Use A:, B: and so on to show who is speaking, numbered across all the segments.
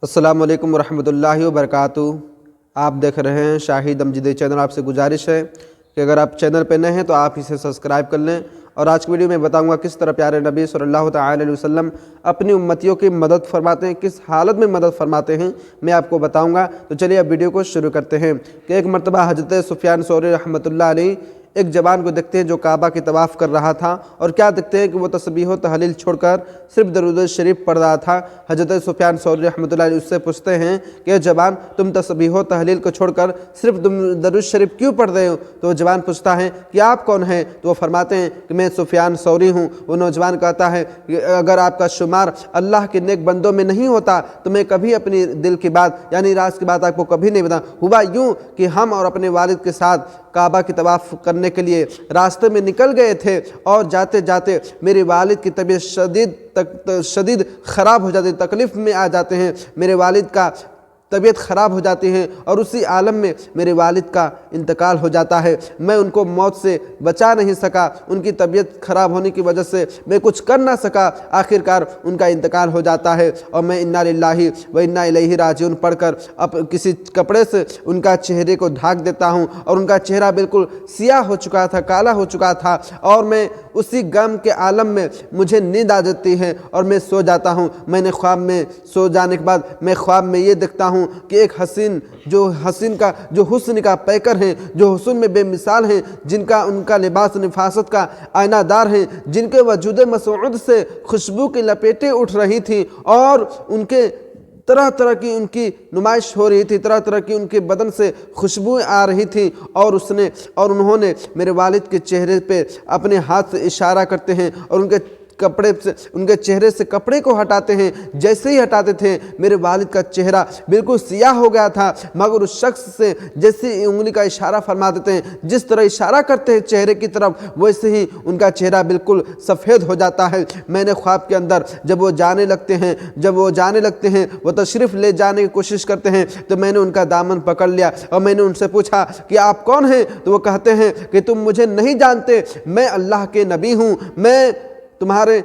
A: السلام علیکم ورحمۃ اللہ وبرکاتہ۔ آپ دیکھ رہے ہیں شاہد امجدی چینل۔ آپ سے گزارش ہے کہ اگر آپ چینل پہ نئے ہیں تو آپ اسے سبسکرائب کر لیں، اور آج کی ویڈیو میں بتاؤں گا کس طرح پیارے نبی صلی اللہ تعالی علیہ وسلم اپنی امتیوں کی مدد فرماتے ہیں، کس حالت میں مدد فرماتے ہیں میں آپ کو بتاؤں گا۔ تو چلیے اب ویڈیو کو شروع کرتے ہیں کہ ایک مرتبہ حضرت سفیان ثوری رحمۃ اللہ علیہ ایک جوان کو دیکھتے ہیں جو کعبہ کی طواف کر رہا تھا، اور کیا دیکھتے ہیں کہ وہ تسبیح و تحلیل چھوڑ کر صرف درود شریف پڑھ رہا تھا۔ حضرت سفیان ثوری رحمۃ اللہ علیہ اس سے پوچھتے ہیں کہ اے جوان، تم تسبیح و تحلیل کو چھوڑ کر صرف تم درود شریف کیوں پڑھ رہے ہو؟ تو وہ جوان پوچھتا ہے کہ آپ کون ہیں؟ تو وہ فرماتے ہیں کہ میں سفیان ثوری ہوں۔ وہ نوجوان کہتا ہے کہ اگر آپ کا شمار اللہ کے نیک بندوں میں نہیں ہوتا تو میں کبھی اپنی دل کی بات یعنی راز کی بات آپ کو کبھی نہیں بتا۔ ہوا یوں کہ ہم اور اپنے والد کے ساتھ کعبہ کی طواف کرنے کے لیے راستے میں نکل گئے تھے، اور جاتے جاتے میرے والد کی طبیعت شدید خراب ہو جاتی، تکلیف میں آ جاتے ہیں، میرے والد کا طبیعت خراب ہو جاتی ہے، اور اسی عالم میں میرے والد کا انتقال ہو جاتا ہے۔ میں ان کو موت سے بچا نہیں سکا، ان کی طبیعت خراب ہونے کی وجہ سے میں کچھ کر نہ سکا، آخرکار ان کا انتقال ہو جاتا ہے، اور میں انا للہ و انا الیہ راجعون پڑھ کر کسی کپڑے سے ان کا چہرے کو ڈھانک دیتا ہوں، اور ان کا چہرہ بالکل سیاہ ہو چکا تھا، کالا ہو چکا تھا، اور میں اسی غم کے عالم میں مجھے نیند آ جاتی ہے اور میں سو جاتا ہوں۔ میں نے خواب میں سو جانے کے بعد میں خواب میں یہ دیکھتا ہوں کہ ایک جو حسن کا پیکر ہیں، جو حسن میں بے مثال ہیں، ان کا لباس نفاست کا آئینہ دار ہیں، جن کے وجود مسعود سے خوشبو کی لپیٹیں اٹھ رہی تھیں، اور ان کے طرح طرح کی ان کی نمائش ہو رہی تھی، طرح طرح کی ان کے بدن سے خوشبوئیں آ رہی تھی، اور انہوں نے میرے والد کے چہرے پہ اپنے ہاتھ سے اشارہ کرتے ہیں، اور ان کے چہرے سے کپڑے کو ہٹاتے ہیں۔ جیسے ہی ہٹاتے تھے میرے والد کا چہرہ بالکل سیاہ ہو گیا تھا، مگر اس شخص سے جیسے انگلی کا اشارہ فرما دیتے ہیں، جس طرح اشارہ کرتے ہیں چہرے کی طرف، ویسے ہی ان کا چہرہ بالکل سفید ہو جاتا ہے۔ میں نے خواب کے اندر جب وہ جانے لگتے ہیں وہ تشریف لے جانے کی کوشش کرتے ہیں، تو میں نے ان کا دامن پکڑ لیا، اور میں نے ان سے پوچھا کہ آپ کون ہیں؟ تو وہ کہتے ہیں کہ تم مجھے نہیں جانتے، میں اللہ کے نبی ہوں، میں تمہارے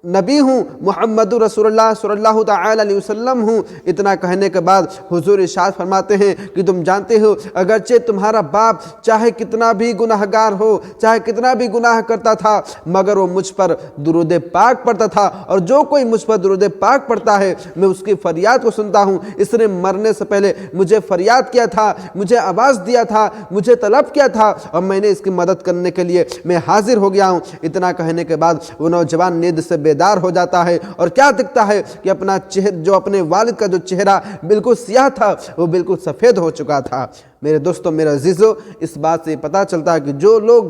A: نبی ہوں، محمد رسول اللہ صلی اللہ تعالی علیہ وسلم ہوں۔ اتنا کہنے کے بعد حضور ارشاد فرماتے ہیں کہ تم جانتے ہو اگرچہ تمہارا باپ چاہے کتنا بھی گناہگار ہو، چاہے کتنا بھی گناہ کرتا تھا، مگر وہ مجھ پر درود پاک پڑھتا تھا، اور جو کوئی مجھ پر درود پاک پڑھتا ہے میں اس کی فریاد کو سنتا ہوں۔ اس نے مرنے سے پہلے مجھے فریاد کیا تھا، مجھے آواز دیا تھا، مجھے طلب کیا تھا، اور میں نے اس کی مدد کرنے کے لیے میں حاضر ہو گیا ہوں۔ اتنا کہنے کے بعد وہ نوجوان نیند سے بیدار ہو جاتا ہے، اور کیا دکھتا ہے کہ اپنے والد کا جو چہرہ بالکل سیاہ تھا وہ بالکل سفید ہو چکا تھا۔ میرے دوستو، میرے عزیزو، اس بات سے پتہ چلتا ہے کہ جو لوگ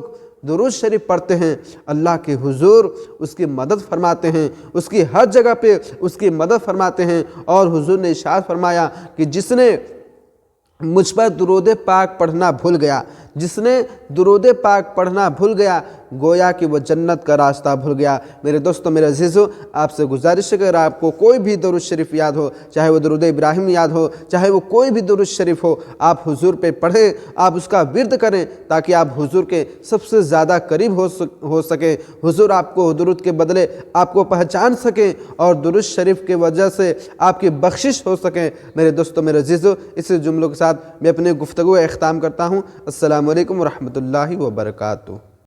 A: درود شریف پڑھتے ہیں اللہ کے حضور اس کی مدد فرماتے ہیں، اس کی ہر جگہ پہ اس کی مدد فرماتے ہیں۔ اور حضور نے ارشاد فرمایا کہ جس نے مجھ پر درود پاک پڑھنا بھول گیا، جس نے درود پاک پڑھنا بھول گیا، گویا کہ وہ جنت کا راستہ بھول گیا۔ میرے دوستو، میرے عزیزو، آپ سے گزارش ہے کہ اگر آپ کو کوئی بھی درود شریف یاد ہو، چاہے وہ درود ابراہیم یاد ہو، چاہے وہ کوئی بھی درود شریف ہو، آپ حضور پہ پڑھیں، آپ اس کا ورد کریں، تاکہ آپ حضور کے سب سے زیادہ قریب ہو سکیں، حضور آپ کو درود کے بدلے آپ کو پہچان سکیں، اور درود شریف کی وجہ سے آپ کی بخشش ہو سکیں۔ میرے دوستو، میرے عزیزو، اسی جملوں کے ساتھ میں اپنے گفتگو کا اختتام کرتا ہوں۔ السلام علیکم ورحمۃ اللہ وبرکاتہ۔